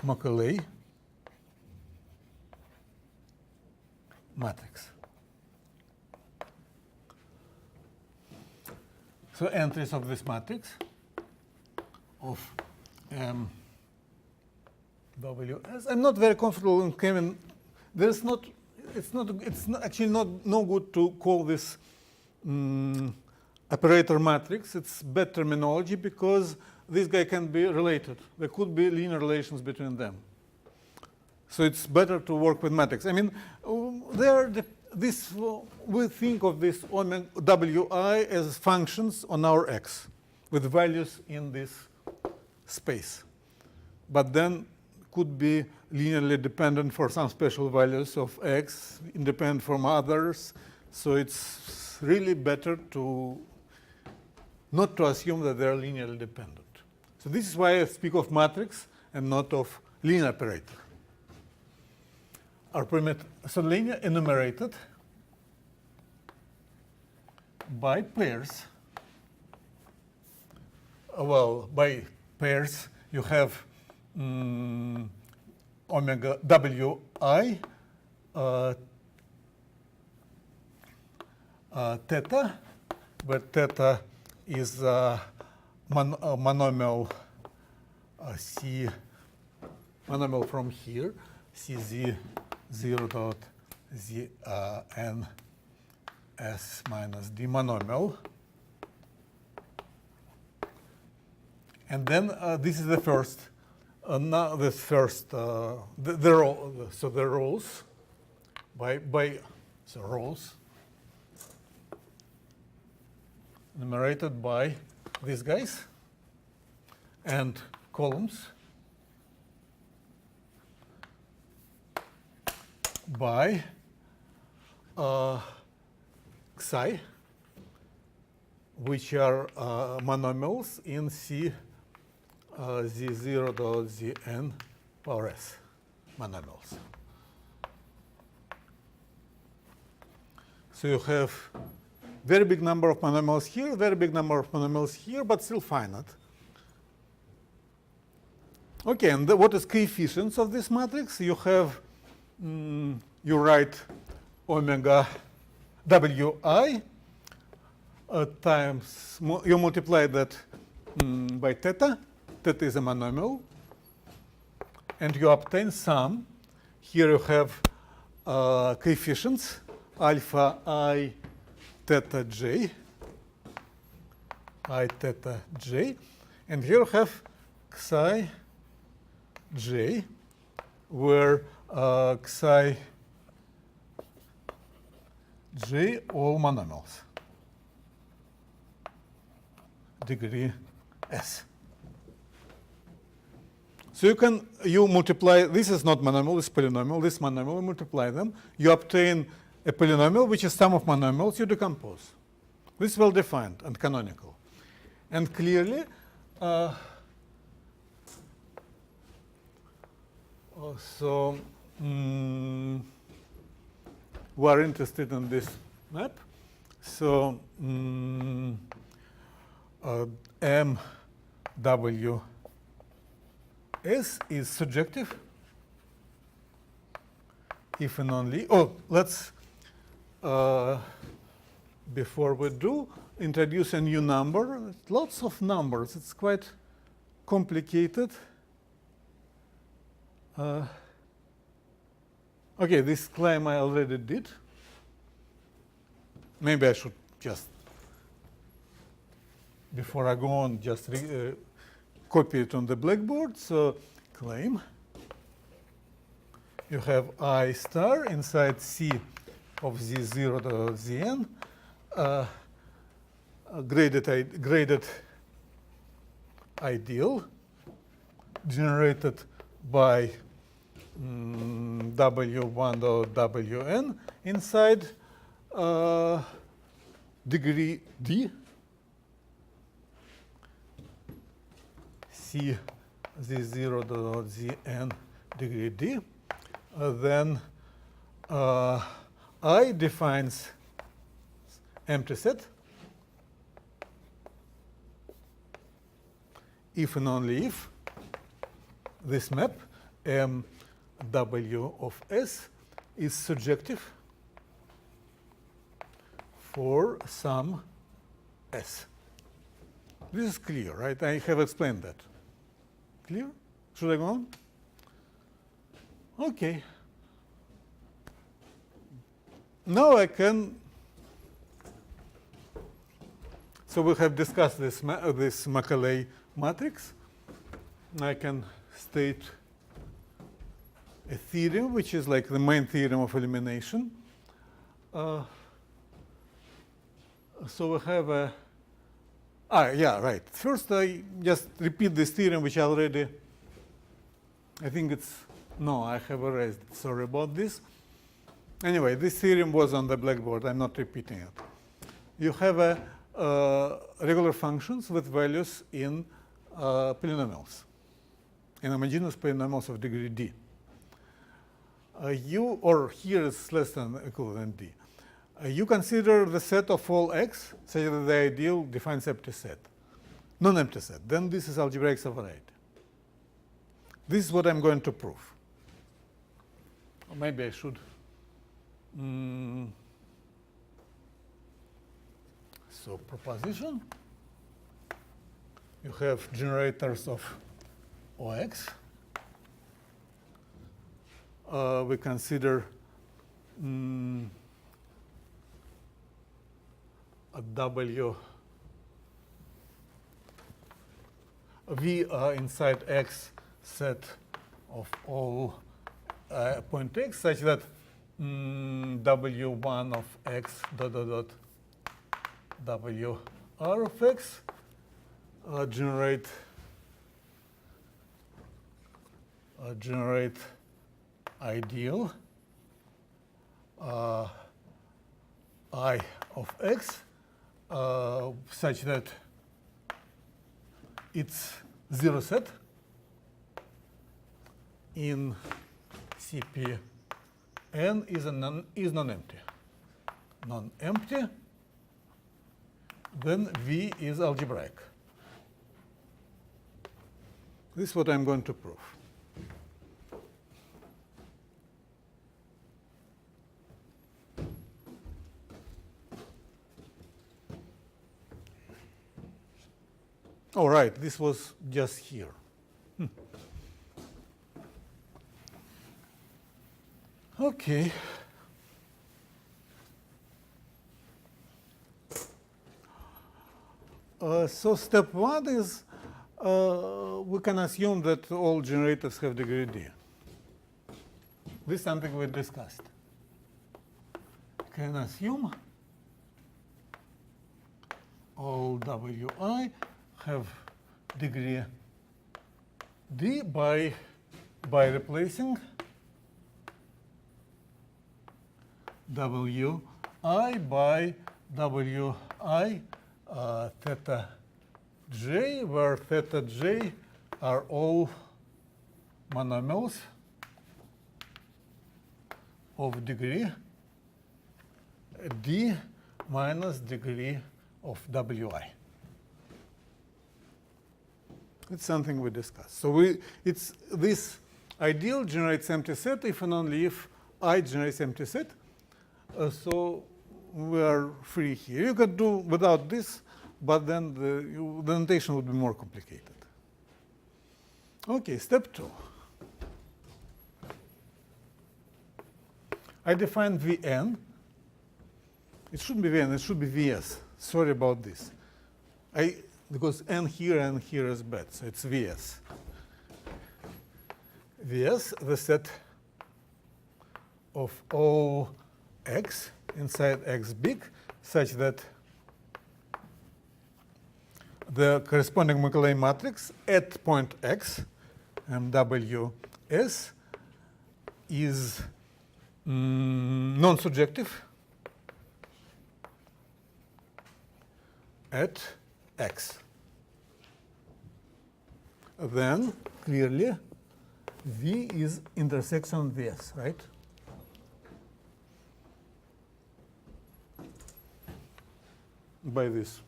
Macaulay matrix. So entries of this matrix of MWS. I'm not very comfortable in claiming there's not. It's actually no good to call this operator matrix. It's bad terminology because this guy can be related. There could be linear relations between them. So it's better to work with matrix. I mean, we think of this Wi as functions on our X with values in this space. But then could be linearly dependent for some special values of X, independent from others. So it's really better to not to assume that they're linearly dependent. So this is why I speak of matrix and not of linear operator. Our perimeter, so linear enumerated by pairs. Well, by pairs you have omega Wi theta, where theta is monomial C, monomial from here, CZ 0 dot Z n S minus D monomial. And then this is the first. Now the first, so the rows so rows enumerated by these guys, and columns by Xi, which are monomials in C Z0 dot Zn power S monomials. So you have very big number of monomials here, very big number of monomials here, but still finite. Okay, and what is coefficients of this matrix? You have, you write omega Wi times, you multiply that by theta. Theta is a monomial. And you obtain sum. Here you have coefficients, alpha I theta j, I theta j. And here you have psi j, where psi j all monomials, degree S. So you multiply, this is not monomial, this is polynomial, this monomial, you multiply them, you obtain a polynomial which is sum of monomials, you decompose. This is well defined and canonical. And clearly, we are interested in this map. So MWS is surjective if and only. Oh, let's, before we do, introduce a new number. Lots of numbers. It's quite complicated. Okay, this claim I already did. Maybe I should just, before I go on, just copy it on the blackboard. So claim. You have I star inside C of Z0 to Zn, graded ideal generated by W1 or Wn inside degree D, C Z0 to Zn degree D. Then I defines empty set if and only if this map MW of S is surjective for some S. This is clear, right? I have explained that. Clear? Should I go on? Okay. Now I can. So we have discussed this Macaulay matrix. I can state a theorem, which is like the main theorem of elimination. So we have a. Yeah, right. First, I just repeat this theorem, which I already. I think it's. No, I have erased it. Sorry about this. Anyway, this theorem was on the blackboard. I'm not repeating it. You have regular functions with values in polynomials, in homogeneous polynomials of degree D. Or here is less than or equal than D. You consider the set of all X such that the ideal defines empty set, non-empty set. Then this is algebraic variety. This is what I'm going to prove. Or maybe I should. So proposition. You have generators of OX. We consider a W V inside X set of all point X such that W1 of X dot dot dot WR of X generate ideal I of X such that its zero set in CP N is non-empty. Non-empty, then V is algebraic. This is what I'm going to prove. All right, this was just here. Okay. So step one is we can assume that all generators have degree D. This is something we discussed. Can assume all Wi have degree D by replacing Wi by Wi theta j, where theta j are all monomials of degree D minus degree of wi. It's something we discussed. So it's this ideal generates empty set if and only if I generates empty set. So we are free here. You could do without this, but then the notation would be more complicated. Okay, step 2. I define Vn. It shouldn't be Vn, it should be Vs. Sorry about this. Because n here and here is bad, so it's Vs. Vs, the set of Ox inside X big, such that the corresponding Mikhail matrix at point X, MWS, is non-surjective at X. Then, clearly, V is intersection Vs, right? By this.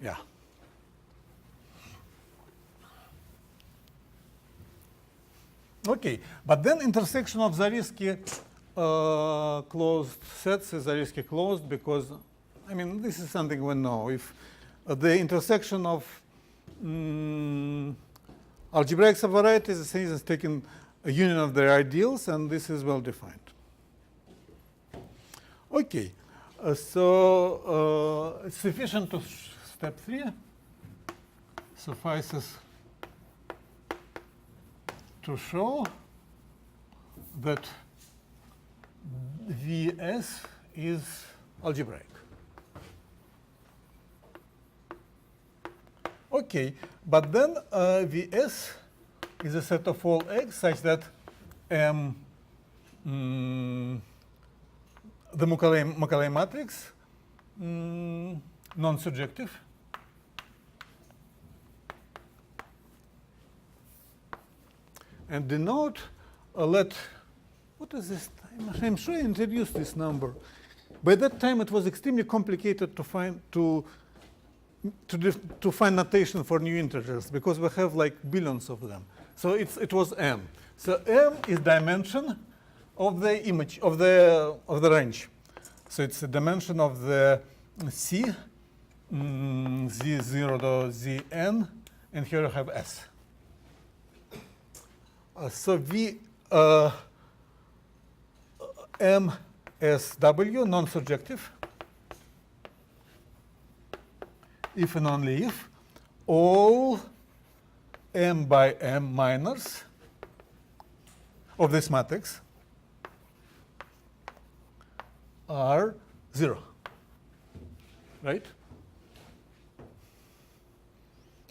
Yeah. Okay, but then intersection of Zariski closed sets is Zariski closed because, I mean, this is something we know. If the intersection of algebraic subvarieties is taking a union of their ideals, and this is well defined. Okay, so it's sufficient to step 3. Suffices to show that Vs is algebraic. Okay, but then Vs is a set of all X such that the Mikhail matrix non-surjective. And denote what is this? I'm sure I introduced this number. By that time, it was extremely complicated to find notation for new integers because we have like billions of them. So it was m. So m is dimension of the image of the range. So it's a dimension of the C, Z0 to Zn, and here you have S. So V MSW non-surjective if and only if all m by m minors of this matrix are 0, right?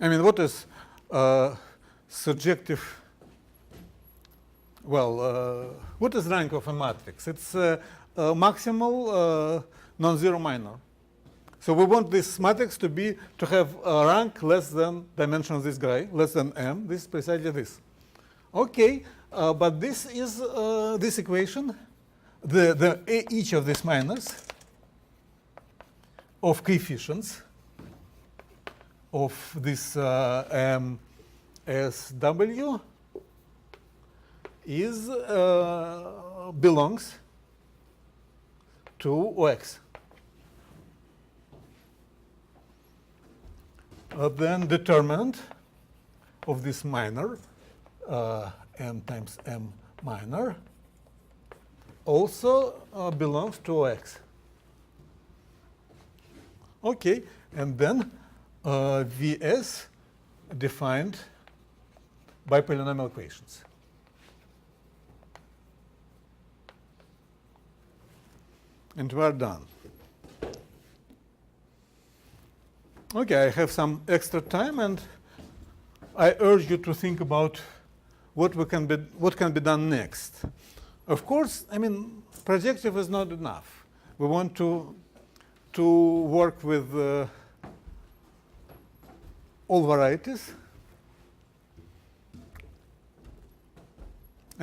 I mean, what is surjective? Well, what is rank of a matrix? It's maximal non-zero minor. So we want this matrix to have a rank less than dimension of this guy, less than m. This is precisely this. Okay, but this is this equation, each of these minors of coefficients of this MSW belongs to OX. Then determinant of this minor, m times m minor, also belongs to OX. Okay, and then Vs defined by polynomial equations. And we are done. Okay, I have some extra time, and I urge you to think about what can be done next. Of course, I mean, projective is not enough. We want to work with all varieties.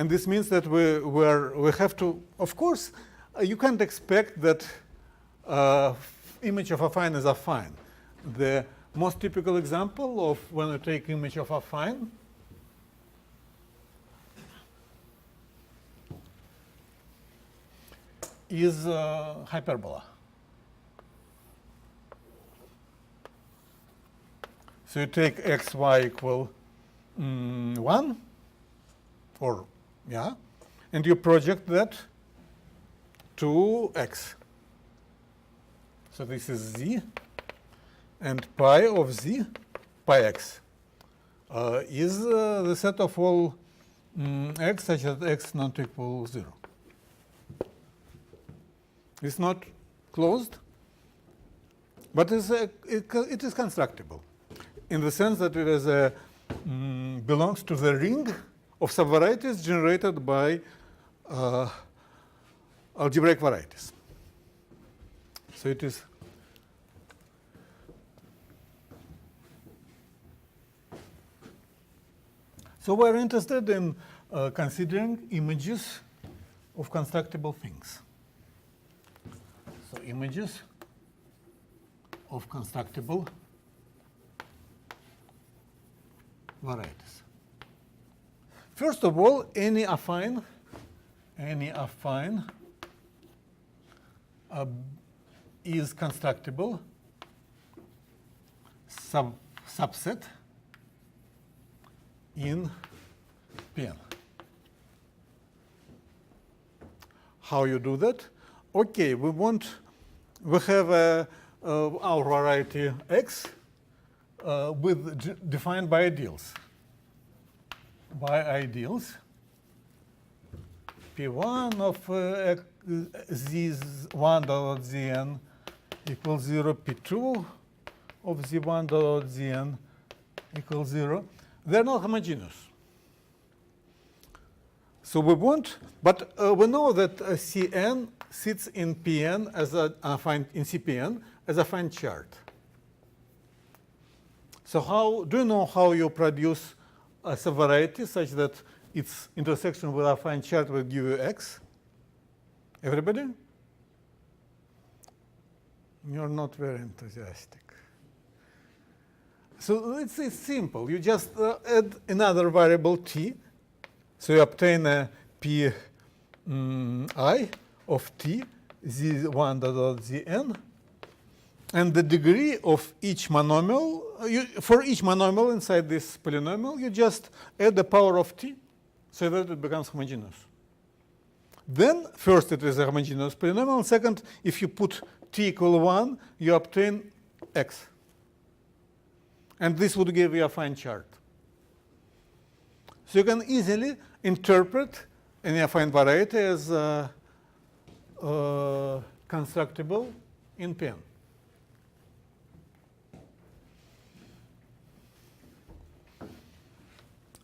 And this means that we have to, of course, you can't expect that image of affine is affine. The most typical example of when we take image of affine is hyperbola. So you take x, y equal 1, or, yeah, and you project that to x. So this is z, and pi of z, pi x, is the set of all x such that x not equal 0. It's not closed, but it is constructible in the sense that it is belongs to the ring of subvarieties generated by algebraic varieties. So it is so we're interested in considering images of constructible things. So images of constructible varieties. First of all, any affine is constructible subset in Pn. How you do that? Okay, we have our variety x defined by ideals. P1 of z1 dot zn equals 0, P2 of z1 dot zn equals 0. They're not homogeneous. So we want, but we know that Cn sits in Pn as in Cpn as a affine chart. So how do you know how you produce a subvariety such that its intersection with a affine chart will give you x? Everybody? You're not very enthusiastic. So it's simple. You just add another variable t. So you obtain a p I of t z1 dot zn. And the degree of each monomial, for each monomial inside this polynomial, you just add the power of t so that it becomes homogeneous. Then, first it is a homogeneous polynomial, and second, if you put t equal 1, you obtain x. And this would give you a affine chart. So you can easily interpret any affine variety as constructible in Pn.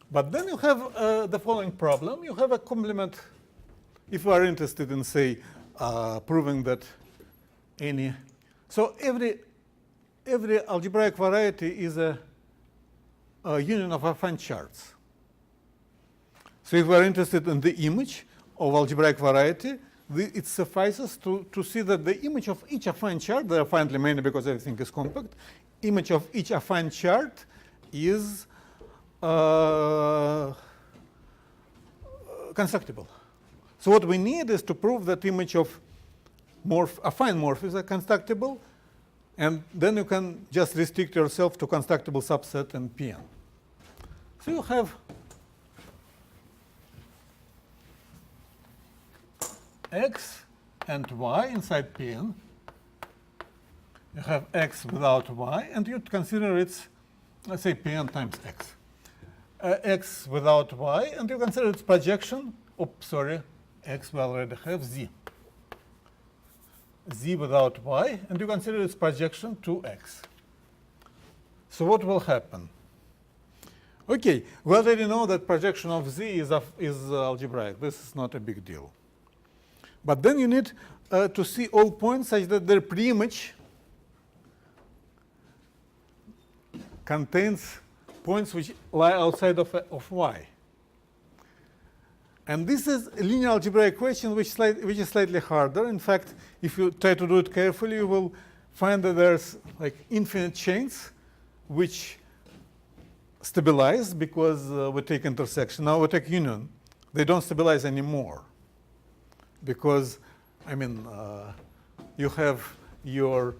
But then you have the following problem. You have a complement. If you are interested in, say, proving that any, so every algebraic variety is a union of affine charts. So if we are interested in the image of algebraic variety, it suffices to see that the image of each affine chart, they are finally mainly because everything is compact, image of each affine chart is constructible. So what we need is to prove that image of affine morphisms are constructible, and then you can just restrict yourself to constructible subset in Pn. So you have x and y inside Pn. You have x without y, and you consider its, let's say, Pn times x. X without y, and you consider its projection. X we already have z. Z without y, and you consider its projection to x. So what will happen? Okay, we already know that projection of z is algebraic. This is not a big deal. But then you need to see all points such that their preimage contains points which lie outside of y. And this is a linear algebraic question which is slightly harder. In fact, if you try to do it carefully, you will find that there's like infinite chains which stabilize because we take intersection. Now we take union. They don't stabilize anymore because, I mean, you have your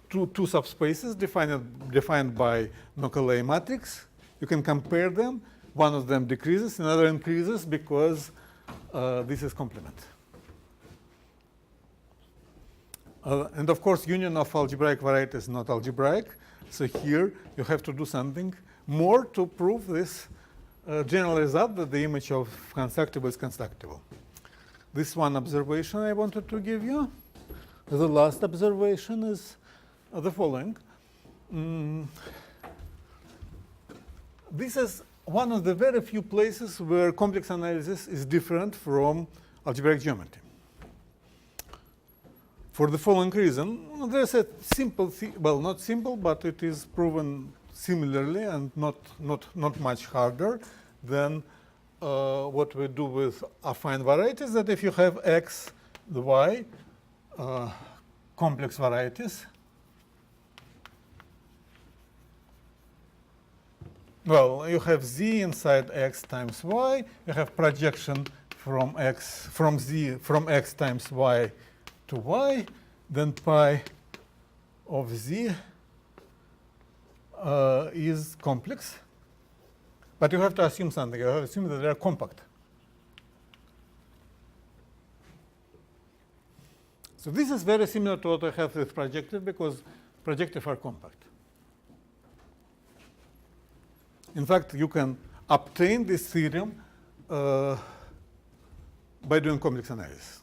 two subspaces defined by Michail matrix. You can compare them. One of them decreases, another increases because this is complement. And of course, union of algebraic varieties is not algebraic. So here you have to do something more to prove this general result that the image of constructible is constructible. This one observation I wanted to give you. The last observation is the following. This is one of the very few places where complex analysis is different from algebraic geometry. For the following reason, there's a simple, well, not simple, but it is proven similarly and not much harder than what we do with affine varieties, that if you have x, the y, complex varieties, well, you have z inside x times y, you have projection from x times y to y, then pi of z is complex. But you have to assume something. You have to assume that they are compact. So this is very similar to what I have with projective because projective are compact. In fact, you can obtain this theorem by doing complex analysis.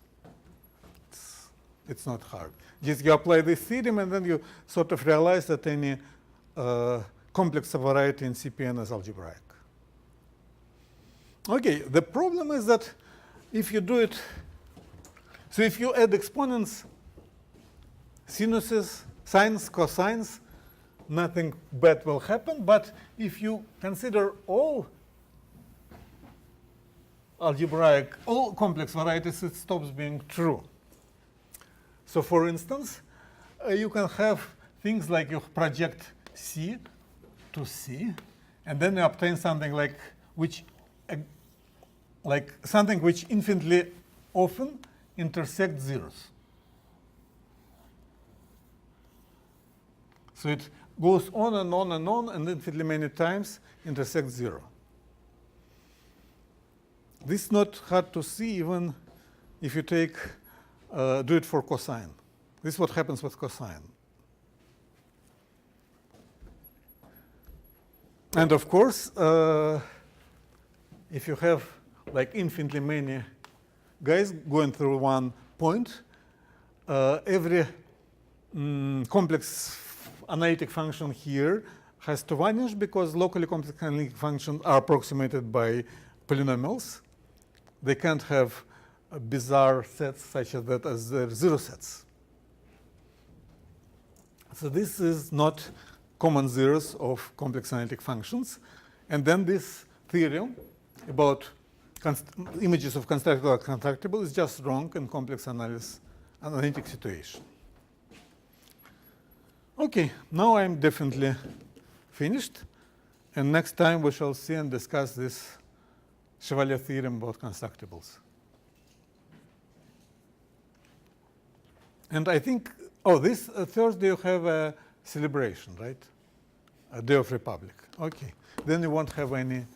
It's not hard. Just you apply this theorem and then you sort of realize that any complex variety in CPN is algebraic. Okay, the problem is that if you do it, so if you add exponents, sinuses, sines, cosines, nothing bad will happen. But if you consider all algebraic, all complex varieties, it stops being true. So for instance, you can have things like you project C to C, and then you obtain something like something which infinitely often intersects zeros. So it goes on and on and on, and infinitely many times intersects zero. This is not hard to see even if you take do it for cosine. This is what happens with cosine. And of course, if you have like infinitely many guys going through one point, every complex analytic function here has to vanish because locally complex analytic functions are approximated by polynomials. They can't have bizarre sets such as that as their zero sets. So this is not common zeros of complex analytic functions. And then this theorem about images of constructible or constructible is just wrong in complex analytic situation. Okay, now I'm definitely finished. And next time we shall see and discuss this Chevalier theorem about constructibles. And I think, this Thursday you have a celebration, right? A Day of Republic. Okay. Then you won't have any